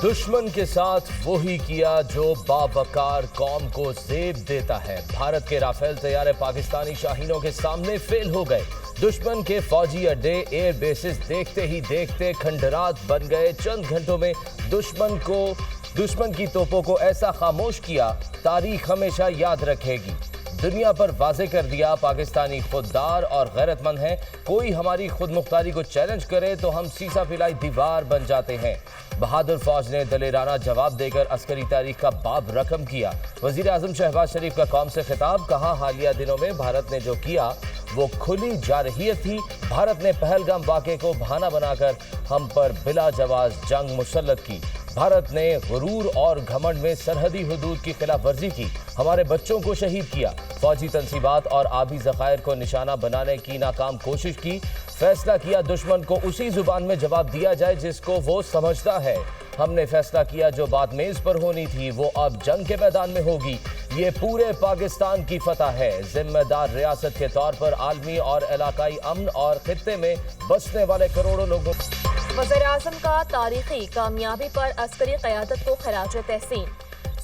दुश्मन के साथ वही किया जो बावकार कौम को ज़ेब देता है। भारत के राफेल तैयारे पाकिस्तानी शाहीनों के सामने फेल हो गए। दुश्मन के फौजी अड्डे एयर बेसिस देखते ही देखते खंडरात बन गए। चंद घंटों में दुश्मन की तोपों को ऐसा खामोश किया, तारीख हमेशा याद रखेगी। दुनिया पर वाज़े कर दिया पाकिस्तानी खुददार और गैरतमंद हैं। कोई हमारी खुद मुख्तारी को चैलेंज करे तो हम सीसा पिलाई दीवार बन जाते हैं। बहादुर फौज ने दलेराना जवाब देकर अस्करी तारीख का बाब रकम किया। वज़ीर आज़म शहबाज शरीफ का कौम से खिताब, कहा हालिया दिनों में भारत ने जो किया वो खुली जारहियत थी। भारत ने पहलगाम वाक़े को बहाना बनाकर हम पर बिला जवाज जंग मुसल्लत की। भारत ने गुरूर और घमंड में सरहदी हुदूद की खिलाफ वर्जी की, हमारे बच्चों को शहीद किया। फौजी तंसीबात और आबी ज़खायर को निशाना बनाने की नाकाम कोशिश की। फैसला किया दुश्मन को उसी जुबान में जवाब दिया जाए जिसको वो समझता है। हमने फैसला किया जो बात मेज़ पर होनी थी वो अब जंग के मैदान में होगी। ये पूरे पाकिस्तान की फतह है। जिम्मेदार रियासत के तौर पर आलमी और इलाकाई अमन और खित्ते में बसने वाले करोड़ों लोगों। वज़ीर-ए-आज़म का तारीखी कामयाबी पर अस्करी क़यादत को खिराज तहसीन।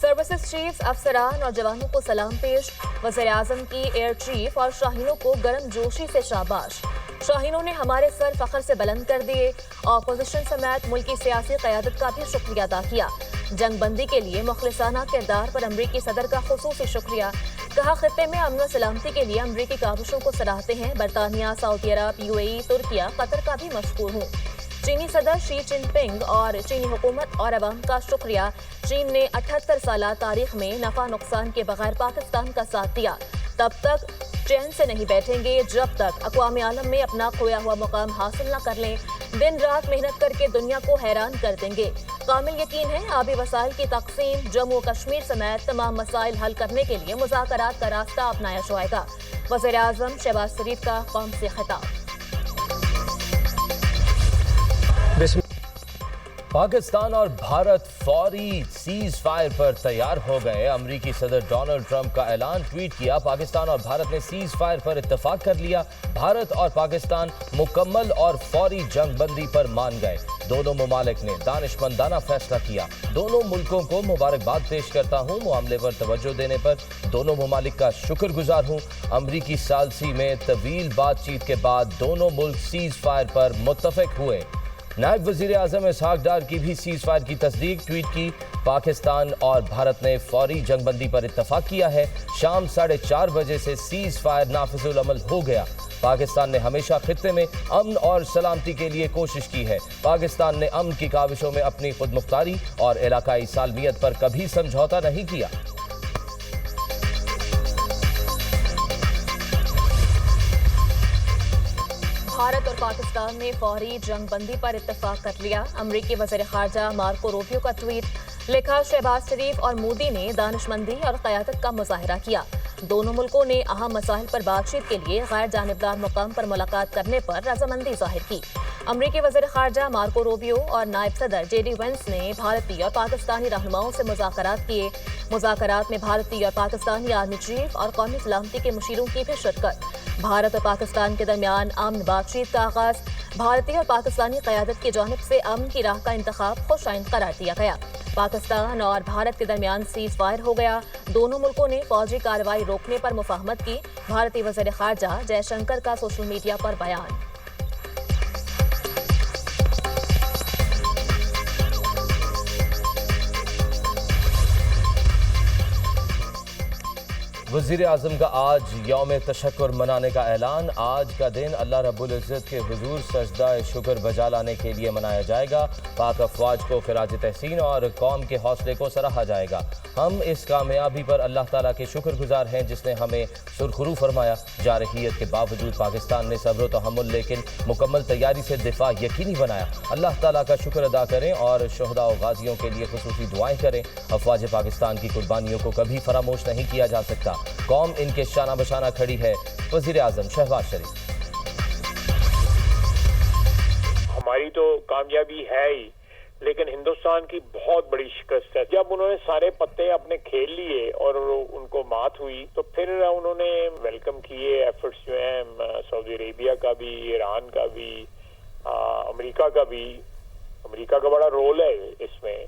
सर्विसेज चीफ अफसरान और जवानों को सलाम पेश। वज़ीर-ए-आज़म की एयर चीफ और शाहीनों को गर्म जोशी से शाबाश। शाहीनों ने हमारे सर फख्र से बुलंद कर दिए। अपोजिशन समेत मुल्की सियासी क़यादत का भी शुक्रिया अदा किया। जंग बंदी के लिए मुखलिसाना किरदार पर अमरीकी सदर का खुसूसी शुक्रिया। कहा खित्ते में अमन व सलामती के लिए अमरीकी काविशों को सराहते हैं। बरतानिया, सऊदी अरब, UAE, तुर्किया, कतर का भी मशकूर हूँ। चीनी सदर शी जिनपिंग और चीनी हुकूमत और अवाम का शुक्रिया। चीन ने 78 साला तारीख में नफा नुकसान के बगैर पाकिस्तान का साथ दिया। तब तक चैन से नहीं बैठेंगे जब तक अक़वाम आलम में अपना खोया हुआ मुकाम हासिल न कर लें। दिन रात मेहनत करके दुनिया को हैरान कर देंगे। कामिल यकीन है आबी वसाइल की तकसीम, जम्मू और कश्मीर समेत तमाम मसाइल हल करने के लिए मुज़ाकरात का रास्ता अपनाया जाएगा। वज़ीर आज़म शहबाज शरीफ का कौम से खिताब। पाकिस्तान और भारत फौरी सीज फायर पर तैयार हो गए। अमरीकी सदर डोनाल्ड ट्रंप का ऐलान, ट्वीट किया, पाकिस्तान और भारत ने सीज फायर पर इत्तेफाक कर लिया। भारत और पाकिस्तान मुकम्मल और फौरी जंग बंदी पर मान गए। दोनों ममालिक ने दानिशमंदाना फैसला किया। दोनों मुल्कों को मुबारकबाद पेश करता हूँ। मामले पर तवज्जो देने पर दोनों ममालिक का शुक्रगुजार हूँ। अमरीकी सालसी में तवील बातचीत के बाद दोनों मुल्क सीज फायर पर मुत्तफिक हुए। नायब वज़ीर आज़म इसहाक डार की भी सीज फायर की तस्दीक, ट्वीट की, पाकिस्तान और भारत ने फौरी जंगबंदी पर इत्तफाक किया है। शाम 4:30 बजे से सीज फायर नाफिजुल अमल हो गया। पाकिस्तान ने हमेशा खित्ते में अमन और सलामती के लिए कोशिश की है। पाकिस्तान ने अमन की काविशों में अपनी खुद मुख्तारी और इलाकाई सालमियत पर कभी समझौता नहीं किया। भारत और पाकिस्तान ने फौरी जंग बंदी पर इत्तेफाक कर लिया। अमरीकी वज़ीर ख़ारजा मार्को रूबियो का ट्वीट, लिखा, शहबाज शरीफ और मोदी ने दानिशमंदी और क़यादत का मुज़ाहरा किया। दोनों मुल्कों ने अहम मसाइल पर बातचीत के लिए गैर जानिबदार मुकाम पर मुलाकात करने पर रजामंदी जाहिर की। अमरीकी वज़ीर ख़ारजा मार्को रूबियो और नायब सदर JD वेंस ने भारतीय और पाकिस्तानी रहनुमाओं से मुज़ाकरात किए। मुज़ाकरात में भारतीय और पाकिस्तानी आर्मी चीफ और कौमी सलामती के मुशीरों की भी शिरकत। भारत और पाकिस्तान के दरमियान अमन बातचीत का आगाज़। भारतीय और पाकिस्तानी क़यादत की जानिब से अमन की राह का इंतखाब खुशाइन करार दिया गया। पाकिस्तान और भारत के दरमियान सीज फायर हो गया। दोनों मुल्कों ने फौजी कार्रवाई रोकने पर मुफाहमत की। भारतीय वज़ीर ख़ारजा जयशंकर का सोशल मीडिया पर बयान। वज़ीर आज़म का आज यौम तशक्कुर मनाने का ऐलान। आज का दिन अल्लाह रब्बुल इज़्ज़त के हुज़ूर सजदा शुक्र बजा लाने के लिए मनाया जाएगा। पाक अफ़वाज को खिराज तहसीन और कौम के हौसले को सराहा जाएगा। हम इस कामयाबी पर अल्लाह ताला के शुक्रगुजार हैं जिसने हमें सुरखरू फरमाया। जारहियत के बावजूद पाकिस्तान ने सब्र व तहम्मुल लेकिन मुकम्मल तैयारी से दिफा यकीनी बनाया। अल्लाह ताला का शुक्र अदा करें और शुहदा व गाज़ियों के लिए खुसूसी दुआएँ करें। अफ़वाज पाकिस्तान की कुर्बानियों को कभी फरामोश नहीं किया जा सकता। कौम इनके शाना बशाना खड़ी है। वज़ीर आज़म शहबाज शरीफ, हमारी तो कामयाबी है ही, लेकिन हिंदुस्तान की बहुत बड़ी शिकस्त है। जब उन्होंने सारे पत्ते अपने खेल लिए और उनको मात हुई तो फिर उन्होंने वेलकम किए एफर्ट्स जो हैं सऊदी अरेबिया का भी, ईरान का भी, अमेरिका का भी। अमेरिका का बड़ा रोल है इसमें।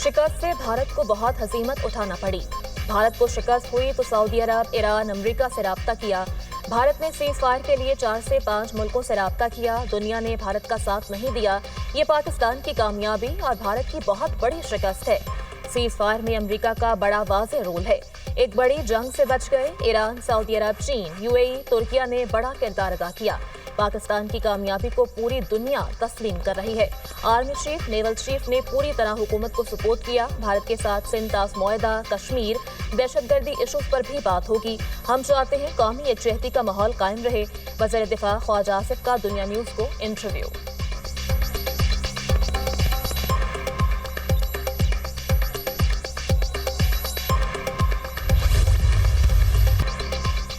शिकस्त से भारत को बहुत हजीमत उठाना पड़ी। भारत को शिकस्त हुई तो सऊदी अरब, ईरान, अमेरिका से राब्ता किया। भारत ने सीज फायर के लिए 4 से 5 मुल्कों से राब्ता किया। दुनिया ने भारत का साथ नहीं दिया। ये पाकिस्तान की कामयाबी और भारत की बहुत बड़ी शिकस्त है। सीज फायर में अमेरिका का बड़ा वाज़ेह रोल है। एक बड़ी जंग से बच गए। ईरान, सऊदी अरब, चीन, यूएई, तुर्किया ने बड़ा किरदार अदा किया। पाकिस्तान की कामयाबी को पूरी दुनिया तस्लीम कर रही है। आर्मी चीफ, नेवल चीफ ने पूरी तरह हुकूमत को सपोर्ट किया। भारत के साथ सिंध तास मुआहदा, कश्मीर, दहशतगर्दी इशूज पर भी बात होगी। हम चाहते हैं कौमी यकजहती का माहौल कायम रहे। वज़ीर दिफा ख्वाजा आसिफ का दुनिया न्यूज़ को इंटरव्यू।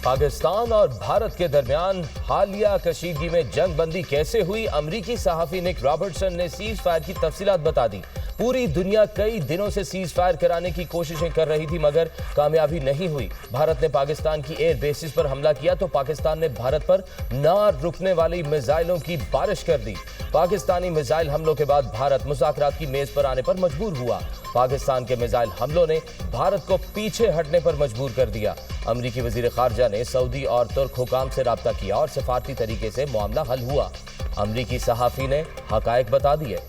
पाकिस्तान और भारत के दरमियान हालिया कशीदगी में जंग बंदी कैसे हुई, अमरीकी सहाफी निक रॉबर्टसन ने सीज फायर की तफसीलात बता दी। पूरी दुनिया कई दिनों से सीज फायर कराने की कोशिशें कर रही थी मगर कामयाबी नहीं हुई। भारत ने पाकिस्तान की एयर बेसिस पर हमला किया तो पाकिस्तान ने भारत पर ना रुकने वाली मिसाइलों की बारिश कर दी। पाकिस्तानी मिसाइल हमलों के बाद भारत मुज़ाकरात की मेज पर आने पर मजबूर हुआ। पाकिस्तान के मिसाइल हमलों ने भारत को पीछे हटने पर मजबूर कर दिया। अमरीकी वजीर खारजा ने सऊदी और तुर्क हुकाम से राब्ता किया और सिफारती तरीके से मामला हल हुआ। अमरीकी सहाफी ने हकायक बता दिए।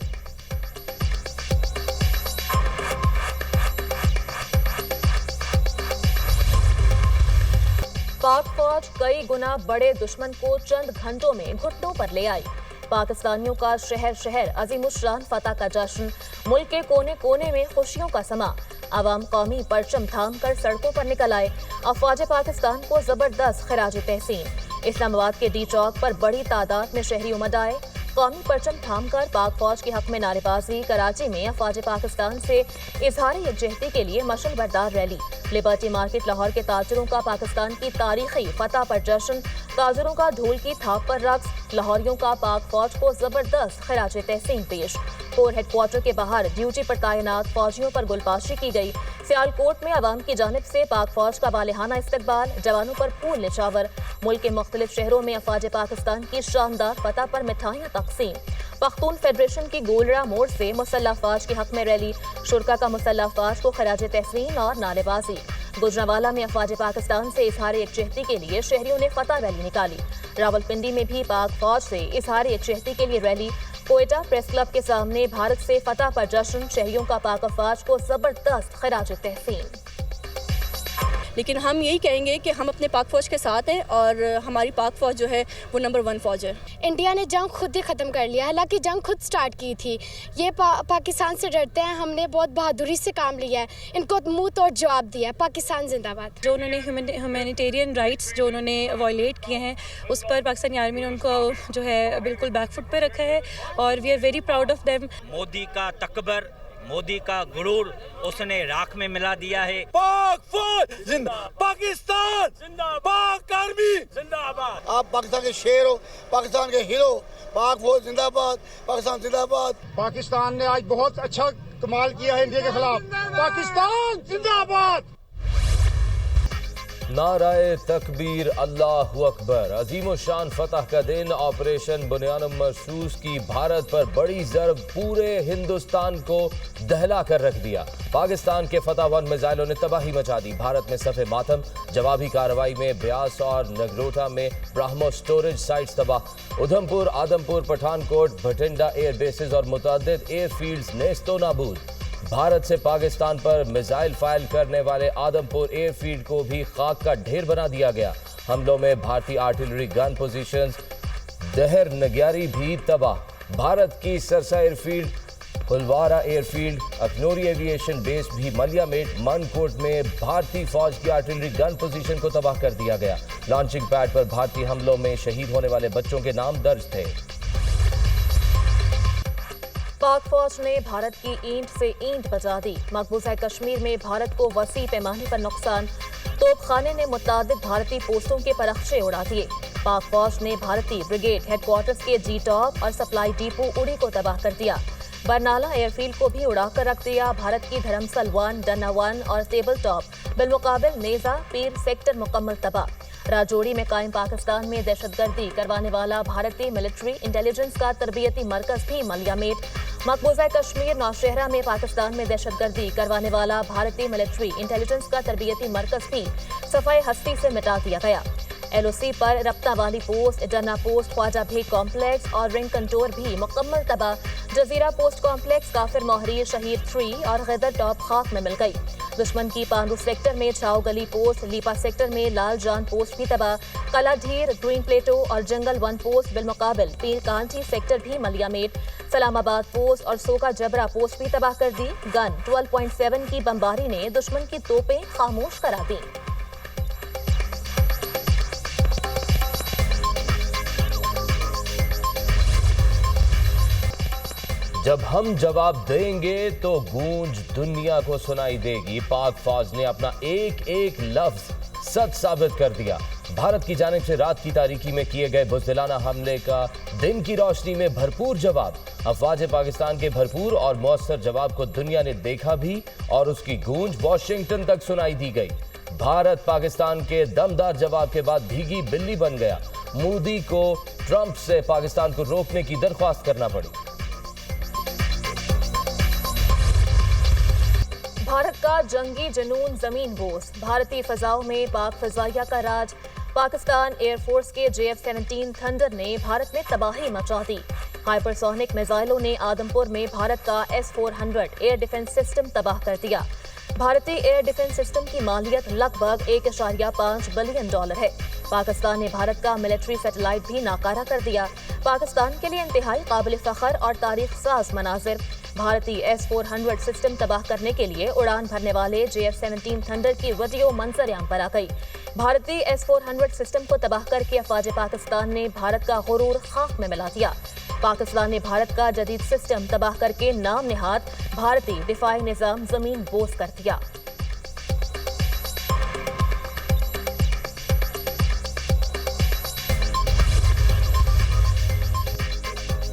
पाक फौज कई गुना बड़े दुश्मन को चंद घंटों में घुटनों पर ले आई। पाकिस्तानियों का शहर शहर अजीमुशान फतह का जश्न, मुल्क के कोने कोने में खुशियों का समा। अवाम कौमी परचम थाम कर सड़कों पर निकल आए। अफवाज पाकिस्तान को जबरदस्त खिराज तहसीन। इस्लामाबाद के डी चौक पर बड़ी तादाद में शहरी उमड़ आए। कौमी परचम थाम कर पाक फौज के हक में नारेबाजी। कराची में अफवाज पाकिस्तान से इजहार यकजहती के लिए मशल बरदार रैली। लिबर्टी मार्केट लाहौर के ताजरों का पाकिस्तान की तारीखी फतह पर जश्न। ताजरों का ढोल की थाप पर रक्स। लाहौरियों का पाक फौज को जबरदस्त खिराज तहसीन पेश। कोर हेडक्वार्टर के बाहर ड्यूटी पर तैनात फौजियों पर गुलबाशी की गई। सियालकोट में अवाम की जानिब से पाक फौज का वालिहाना इस्तकबाल। जवानों पर फूल निछावर। मुल्क के मुख्तलिफ शहरों में अफवाज पाकिस्तान की शानदार फतह पर मिठाइयाँ तकसीम। पख्तून फेडरेशन की गोलरा मोड़ से मुसल्लह अफवाज के हक में रैली। शुरका का मुसल्लह अफवाज को खिराज तहसीन और नारेबाजी। गुजरांवाला में अफवाज पाकिस्तान से इजहार यकजहती के लिए शहरियों ने फतह रैली निकाली। रावलपिंडी में भी पाक फौज से इजहार यकजहती के लिए रैली। कोयटा प्रेस क्लब के सामने भारत से फतह पर जश्न। शहरियों का पाक अफवाज को जबरदस्त खिराज तहसीन। लेकिन हम यही कहेंगे कि हम अपने पाक फ़ौज के साथ हैं और हमारी पाक फ़ौज जो है वो नंबर 1 फ़ौज है। इंडिया ने जंग खुद ही ख़त्म कर लिया, हालांकि जंग खुद स्टार्ट की थी। ये पाकिस्तान से डरते हैं। हमने बहुत बहादुरी से काम लिया है, इनको मुंह तोड़ जवाब दिया। पाकिस्तान जिंदाबाद। जो उन्होंने ह्यूमैनिटेरियन राइट्स जो उन्होंने वायलेट किए हैं उस पर पाकिस्तानी आर्मी ने उनको जो है बिल्कुल बैकफुट पे रखा है और we are very proud of them. Modi का तकबर, मोदी का गुरूर उसने राख में मिला दिया है। पाक फौज जिंदाबाद, पाकिस्तान जिंदाबाद, पाक आर्मी जिंदाबाद। आप पाकिस्तान के शेर हो, पाकिस्तान के हीरो। पाक फौज जिंदाबाद, पाकिस्तान जिंदाबाद। पाकिस्तान ने आज बहुत अच्छा कमाल किया है इंडिया के खिलाफ। पाकिस्तान जिंदाबाद। नाराए तकबीर, अल्लाहु अकबर। अजीम शान फतह का दिन। ऑपरेशन बुनियानुम मरसूस की भारत पर बड़ी जरब पूरे हिंदुस्तान को दहला कर रख दिया। पाकिस्तान के फतह 1 मिसाइलों ने तबाही मचा दी। भारत में सफ़े मातम। जवाबी कार्रवाई में ब्यास और नगरोटा में ब्राह्मो स्टोरेज साइट्स तबाह। उधमपुर, आदमपुर, पठानकोट, भटिंडा एयर बेसिस और मुतअद्दिद एयरफील्ड्स नेस्तो नाबूद। भारत से पाकिस्तान पर मिसाइल फायर करने वाले आदमपुर एयरफील्ड को भी खाक का ढेर बना दिया गया। हमलों में भारतीय आर्टिलरी गन पोजीशंस, दहर नग्यारी भी तबाह। भारत की सरसा एयरफील्ड, फुलवारा एयरफील्ड, अखनूरी एविएशन बेस भी मलियामेट, मनकोट में भारतीय फौज की आर्टिलरी गन पोजीशन को तबाह कर दिया गया। लॉन्चिंग पैड पर भारतीय हमलों में शहीद होने वाले बच्चों के नाम दर्ज थे। पाक फौज ने भारत की ईंट से ईंट बजा दी। मकबूजा कश्मीर में भारत को वसी पैमाने पर नुकसान। तोपखाने ने मुतअद्दिद भारतीय पोस्टों के परखचे उड़ा दिए। पाक फौज ने भारतीय ब्रिगेड हेडक्वार्टर्स के जी टॉप और सप्लाई डिपो उड़ी को तबाह कर दिया। बरनाला एयरफील्ड को भी उड़ाकर रख दिया। भारत की धर्मसल 1, डन्ना 1 और टेबल टॉप बिलमुकाबिल नेजा पीर सेक्टर मुकम्मल तबाह। राजौरी में कायम पाकिस्तान में दहशतगर्दी करवाने वाला भारतीय मिलिट्री इंटेलिजेंस का तरबियती मरकज भी मलियामेट। मकबूजा कश्मीर नौशहरा में पाकिस्तान में दहशतगर्दी करवाने वाला भारतीय मिलिट्री इंटेलिजेंस का तरबियती मरकज भी सफाई हस्ती से मिटा दिया गया। LOC पर रप्ता वाली post, Danna post, Khwaja Baig complex और रिंग कंटोर भी मुकम्मल तबाह। जजीरा पोस्ट कॉम्प्लेक्स, काफिर मोहरीर शहीद 3 और गदर टॉप खाक में मिल गई। दुश्मन की पांडू सेक्टर में छाव गली पोस्ट, लीपा सेक्टर में लाल जान पोस्ट भी तबाह। कला ढीर, ग्रीन प्लेटो और जंगल 1 पोस्ट बिलमुकाबिल पीर कांठी सेक्टर भी मलियामेट। सलामाबाद पोस्ट और सोका जबरा पोस्ट भी तबाह कर दी। गन 12.7 की बमबारी ने दुश्मन की तोपें खामोश करा दी। जब हम जवाब देंगे तो गूंज दुनिया को सुनाई देगी। पाक फौज ने अपना एक एक लफ्ज सच साबित कर दिया। भारत की जानिब से रात की तारीकी में किए गए बुज़दिलाना हमले का दिन की रोशनी में भरपूर जवाब। अफवाज पाकिस्तान के भरपूर और मौसर जवाब को दुनिया ने देखा भी और उसकी गूंज वॉशिंगटन तक सुनाई दी गई। भारत पाकिस्तान के दमदार जवाब के बाद भीगी बिल्ली बन गया। मोदी को ट्रंप से पाकिस्तान को रोकने की दरख्वास्त करना पड़ी। भारत का जंगी जुनून जमीन बोस, भारतीय फजाओं में पाक फजाइया का राज। पाकिस्तान एयरफोर्स के JF-17 थंडर ने भारत में तबाही मचा दी। हाइपरसोनिक मिसाइलों ने आदमपुर में भारत का S-400 एयर डिफेंस सिस्टम तबाह कर दिया। भारतीय एयर डिफेंस सिस्टम की मालियत लगभग $1.5 बिलियन है। पाकिस्तान ने भारत का मिलिट्री सैटेलाइट भी नाकारा कर दिया। पाकिस्तान के लिए इंतहाई काबिल फख्र और तारीख साज मनाजिर। भारतीय S-400 सिस्टम तबाह करने के लिए उड़ान भरने वाले JF-17 थंडर की वीडियो मंजर आम पर आ गई। भारतीय S-400 सिस्टम को तबाह करके अफवाज पाकिस्तान ने भारत का गुरूर खाक में मिला दिया। पाकिस्तान ने भारत का जदीद सिस्टम तबाह करके नाम निहाद भारतीय दिफाई निजाम जमीन बोस कर दिया।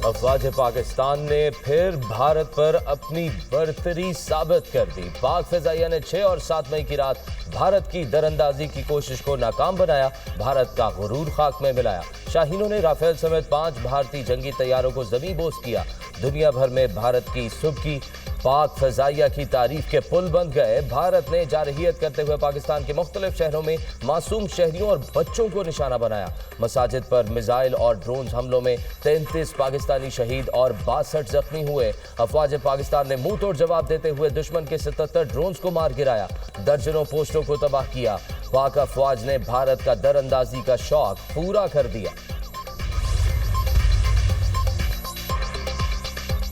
अफवाज पाकिस्तान ने फिर भारत पर अपनी बर्तरी साबित कर दी। पाक फिजाइया ने 6 और 7 मई की रात भारत की दरअंदाजी की कोशिश को नाकाम बनाया। भारत का गुरूर खाक में मिलाया। शाहीनों ने राफेल समेत 5 भारतीय जंगी तैयारों को जमीन बोस किया। दुनिया भर में भारत की सुबह पाक फजाइया की तारीफ के पुल बन गए। भारत ने जारहियत करते हुए पाकिस्तान के मुख्तलिफ शहरों में मासूम शहरियों और बच्चों को निशाना बनाया। मसाजिद पर मिसाइल और ड्रोन हमलों में 33 पाकिस्तानी शहीद और 62 जख्मी हुए। अफवाज पाकिस्तान ने मुंह तोड़ जवाब देते हुए दुश्मन के 77 ड्रोन्स को मार गिराया। दर्जनों पोस्टों को तबाह किया। पाक अफवाज ने भारत का दरअंदाजी का शौक पूरा कर दिया।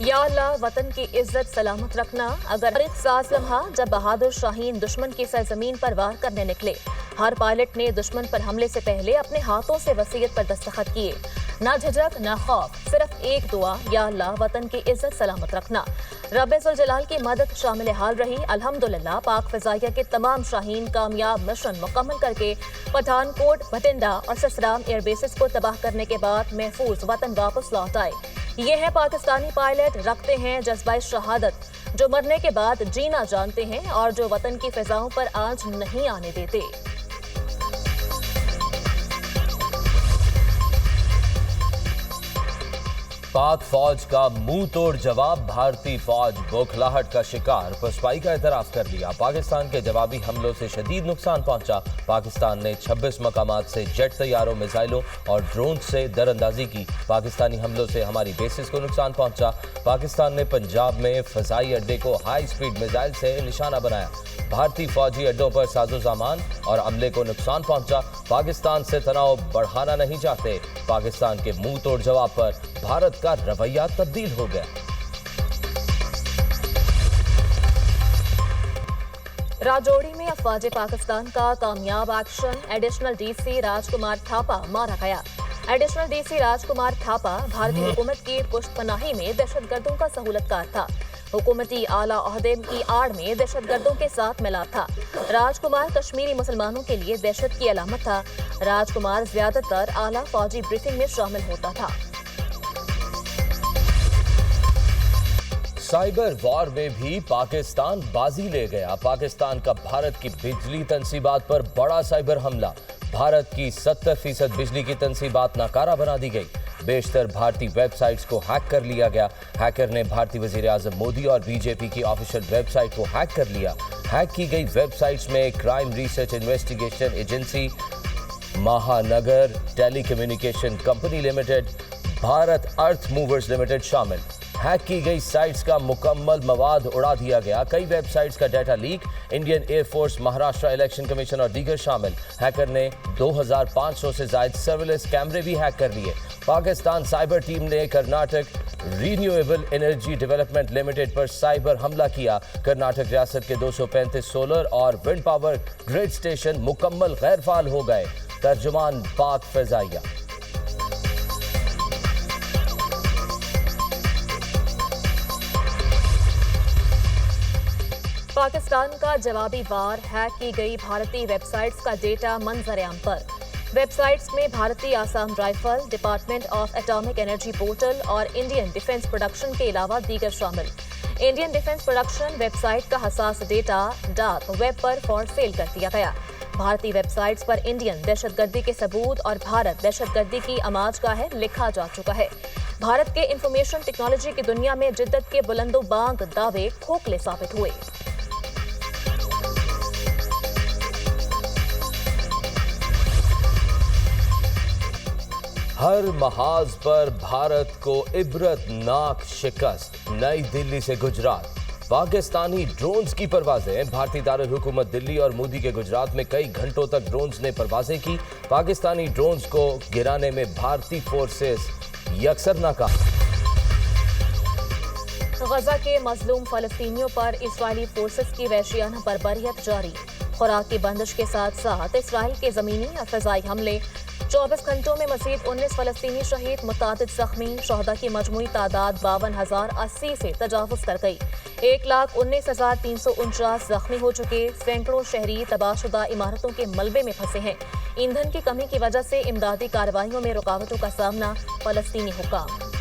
या अल्लाह, वतन की इज्जत सलामत रखना। अगर एक साज लम्हा जब बहादुर शाहीन दुश्मन की सरजमीन पर वार करने निकले। हर पायलट ने दुश्मन पर हमले से पहले अपने हाथों से वसीयत पर दस्तखत किए। ना झिझक ना खौफ, सिर्फ एक दुआ, या अल्लाह वतन की इज्जत सलामत रखना। रब्बे जुल जलाल की मदद शामिल हाल रही। अल्हम्दुलिल्लाह पाक फिजाइया के तमाम शाहीन कामयाब मिशन मुकम्मल करके पठानकोट, भटिंडा और ससराम एयरबेसेस को तबाह करने के बाद महफूज वतन वापस लौट आए। ये है पाकिस्तानी पायलट, रखते हैं जज्बा शहादत, जो मरने के बाद जीना जानते हैं और जो वतन की फिजाओं पर आंच नहीं आने देते। पाक फौज का मुंह तोड़ जवाब। भारतीय फौज बौखलाहट का शिकार, पसपाई का एतराफ कर लिया। पाकिस्तान के जवाबी हमलों से शदीद नुकसान पहुंचा। पाकिस्तान ने 26 मकामात से जेट तैयारों, मिसाइलों और ड्रोन से दरअंदाजी की। पाकिस्तानी हमलों से हमारी बेसिस को नुकसान पहुंचा। पाकिस्तान ने पंजाब में फजाई अड्डे को हाई स्पीड मिसाइल से निशाना बनाया। भारतीय फौजी अड्डों पर साजो सामान और अमले को नुकसान पहुंचा। पाकिस्तान से तनाव बढ़ाना नहीं चाहते। पाकिस्तान के मुंह तोड़ जवाब पर भारत का रवैया तब्दील हो गया। राजौरी में अफवाज पाकिस्तान का कामयाब एक्शन। एडिशनल DC राजकुमार थापा मारा गया। एडिशनल DC राजकुमार थापा भारतीय हुकूमत की पुष्टपनाही में दहशतगर्दों का सहूलतकार था। हुकूमती आला ओहदे की आड़ में दहशतगर्दों के साथ मिला था। राजकुमार कश्मीरी मुसलमानों के लिए दहशत की अलामत था। राजकुमार ज्यादातर आला फौजी ब्रीफिंग में शामिल होता था। साइबर वॉर में भी पाकिस्तान बाजी ले गया। पाकिस्तान का भारत की बिजली तंसीबात पर बड़ा साइबर हमला। भारत की 70% बिजली की तंसीबात नाकारा बना दी गई। बेशतर भारतीय वेबसाइट्स को हैक कर लिया गया। हैकर ने भारतीय वजीर आजम मोदी और बीजेपी की ऑफिशियल वेबसाइट को हैक कर लिया। हैक की गई वेबसाइट्स में क्राइम रिसर्च इन्वेस्टिगेशन एजेंसी, महानगर टेलीकम्युनिकेशन कंपनी लिमिटेड, भारत अर्थ मूवर्स लिमिटेड शामिल। हैक की गई साइट्स का मुकम्मल मवाद उड़ा दिया गया। कई वेबसाइट्स का data leak, Indian air force, Maharashtra election commission और दीगर शामिल। हैकर ने 2500 से ज्यादा सर्विलेंस कैमरे भी हैक कर लिए। पाकिस्तान साइबर टीम ने Karnataka renewable energy development limited पर साइबर हमला किया। कर्नाटक रियासत के 235 सोलर और विंड पावर ग्रिड स्टेशन मुकम्मल गैर फाल हो गए। तर्जुमान पाक फजाइया। पाकिस्तान का जवाबी वार, हैक की गई भारतीय वेबसाइट्स का डेटा मंजर-ए-आम पर। वेबसाइट्स में भारतीय Assam rifle, department of atomic energy portal और इंडियन डिफेंस प्रोडक्शन के अलावा दीगर शामिल। इंडियन डिफेंस प्रोडक्शन वेबसाइट का हसास डेटा डार्क वेब पर फॉर सेल कर दिया गया। भारतीय वेबसाइट्स पर इंडियन दहशतगर्दी के सबूत और भारत दहशतगर्दी की आमाजगाह लिखा जा चुका है। भारत के इंफॉर्मेशन टेक्नोलॉजी की दुनिया में जिद्दत के बुलंदोबांग दावे खोखले साबित हुए। हर महाज पर भारत को इबरतनाक शिकस्त। नई दिल्ली से गुजरात। पाकिस्तानी ड्रोन्स की परवाजें। भारतीय दारुल हुकूमत दिल्ली और मोदी के गुजरात में कई घंटों तक ड्रोन्स ने परवाजें की। पाकिस्तानी ड्रोन्स को गिराने में भारतीय फोर्सेस यकसर नाकाम। गजा के मजलूम फलस्तीनियों पर इस्राएली फोर्सेस की वहशियाना बर्बरियत जारी। खुराक की बंदिश के साथ साथ इसराइल के जमीनी और फजाई हमले। 24 घंटों में मजीद 19 फलस्तीनी शहीद, मुतादिद जख्मी। शहदा की मजमूई तादाद 52,080 से तजावुज कर गई। 1,19,349 जख्मी हो चुके। सैकड़ों शहरी तबाहशुदा इमारतों के मलबे में फंसे हैं। ईंधन की कमी की वजह से इमदादी कार्रवाइयों में रुकावटों का सामना। फलस्तीनी हुक्काम।